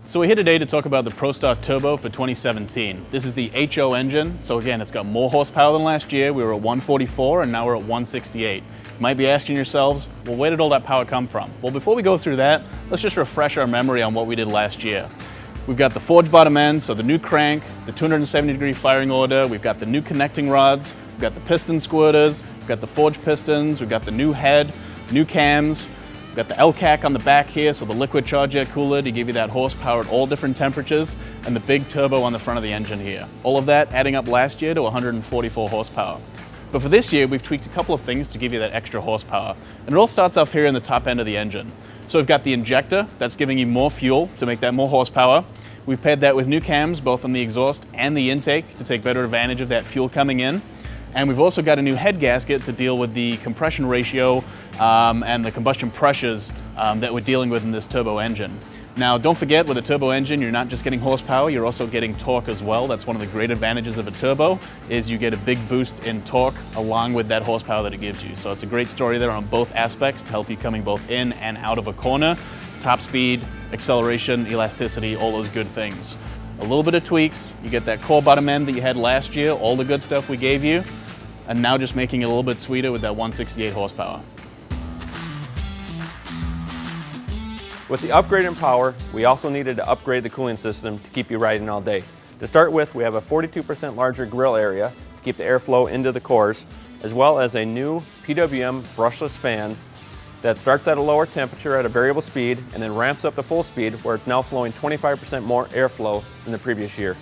So we're here today to talk about the ProStar Turbo for 2017. This is the HO engine, so again, it's got more horsepower than last year. We were at 144 and now we're at 168. You might be asking yourselves, well, where did all that power come from? Well, before we go through that, let's just refresh our memory on what we did last year. We've got the forged bottom end, so the new crank, the 270-degree firing order, we've got the new connecting rods, we've got the piston squirters, we've got the forged pistons, we've got the new head, new cams, we've got the LCAC on the back here, so the liquid charge air cooler to give you that horsepower at all different temperatures, and the big turbo on the front of the engine here. All of that adding up last year to 144 horsepower. But for this year, we've tweaked a couple of things to give you that extra horsepower. And it all starts off here in the top end of the engine. So we've got the injector, that's giving you more fuel to make that more horsepower. We've paired that with new cams, both on the exhaust and the intake, to take better advantage of that fuel coming in. And we've also got a new head gasket to deal with the compression ratio and the combustion pressures that we're dealing with in this turbo engine. Now, don't forget, with a turbo engine, you're not just getting horsepower, you're also getting torque as well. That's one of the great advantages of a turbo, is you get a big boost in torque along with that horsepower that it gives you. So it's a great story there on both aspects to help you coming both in and out of a corner. Top speed, acceleration, elasticity, all those good things. A little bit of tweaks, you get that core bottom end that you had last year, all the good stuff we gave you, and now just making it a little bit sweeter with that 168 horsepower. With the upgrade in power, we also needed to upgrade the cooling system to keep you riding all day. To start with, we have a 42% larger grill area to keep the airflow into the cores, as well as a new PWM brushless fan that starts at a lower temperature at a variable speed and then ramps up to full speed, where it's now flowing 25% more airflow than the previous year.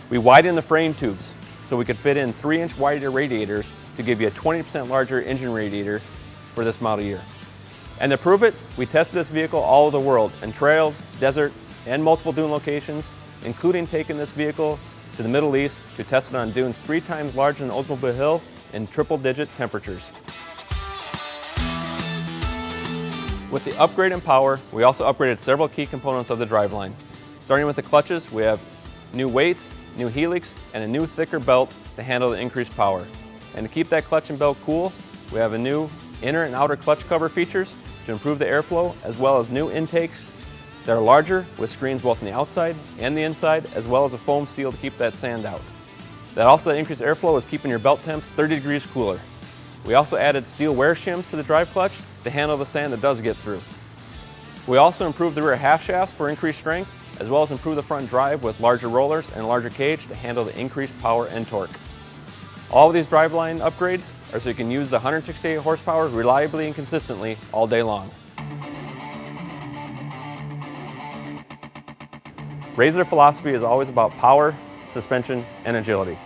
We widened the frame tubes so we could fit in 3-inch wider radiators to give you a 20% larger engine radiator for this model year. And to prove it, we tested this vehicle all over the world in trails, desert, and multiple dune locations, including taking this vehicle to the Middle East to test it on dunes 3 times larger than Oldsmobile Hill in triple-digit temperatures. With the upgrade in power, we also upgraded several key components of the driveline. Starting with the clutches, we have new weights, new helix, and a new thicker belt to handle the increased power. And to keep that clutch and belt cool, we have a new inner and outer clutch cover features to improve the airflow, as well as new intakes that are larger with screens both on the outside and the inside, as well as a foam seal to keep that sand out. That also increased airflow is keeping your belt temps 30 degrees cooler. We also added steel wear shims to the drive clutch to handle the sand that does get through. We also improved the rear half shafts for increased strength, as well as improved the front drive with larger rollers and a larger cage to handle the increased power and torque. All of these driveline upgrades are so you can use the 168 horsepower reliably and consistently all day long. RZR philosophy is always about power, suspension, and agility.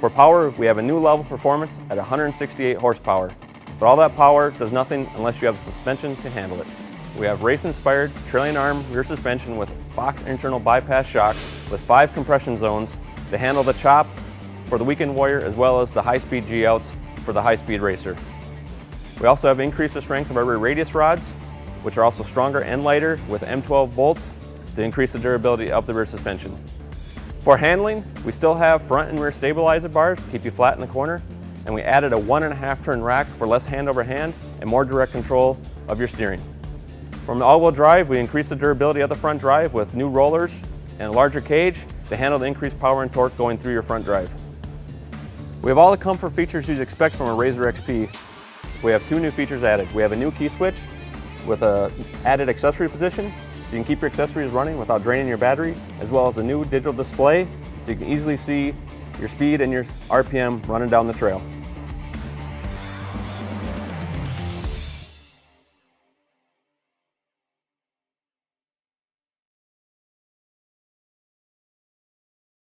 For power, we have a new level performance at 168 horsepower, but all that power does nothing unless you have the suspension to handle it. We have race-inspired trailing arm rear suspension with box internal bypass shocks with 5 compression zones to handle the chop for the weekend warrior, as well as the high-speed G-outs for the high-speed racer. We also have increased the strength of our rear radius rods, which are also stronger and lighter with M12 bolts to increase the durability of the rear suspension. For handling, we still have front and rear stabilizer bars to keep you flat in the corner, and we added a 1.5 turn rack for less hand over hand and more direct control of your steering. From the all-wheel drive, we increased the durability of the front drive with new rollers and a larger cage to handle the increased power and torque going through your front drive. We have all the comfort features you'd expect from a RZR XP. We have 2 new features added. We have a new key switch with an added accessory position, so you can keep your accessories running without draining your battery, as well as a new digital display, so you can easily see your speed and your RPM running down the trail.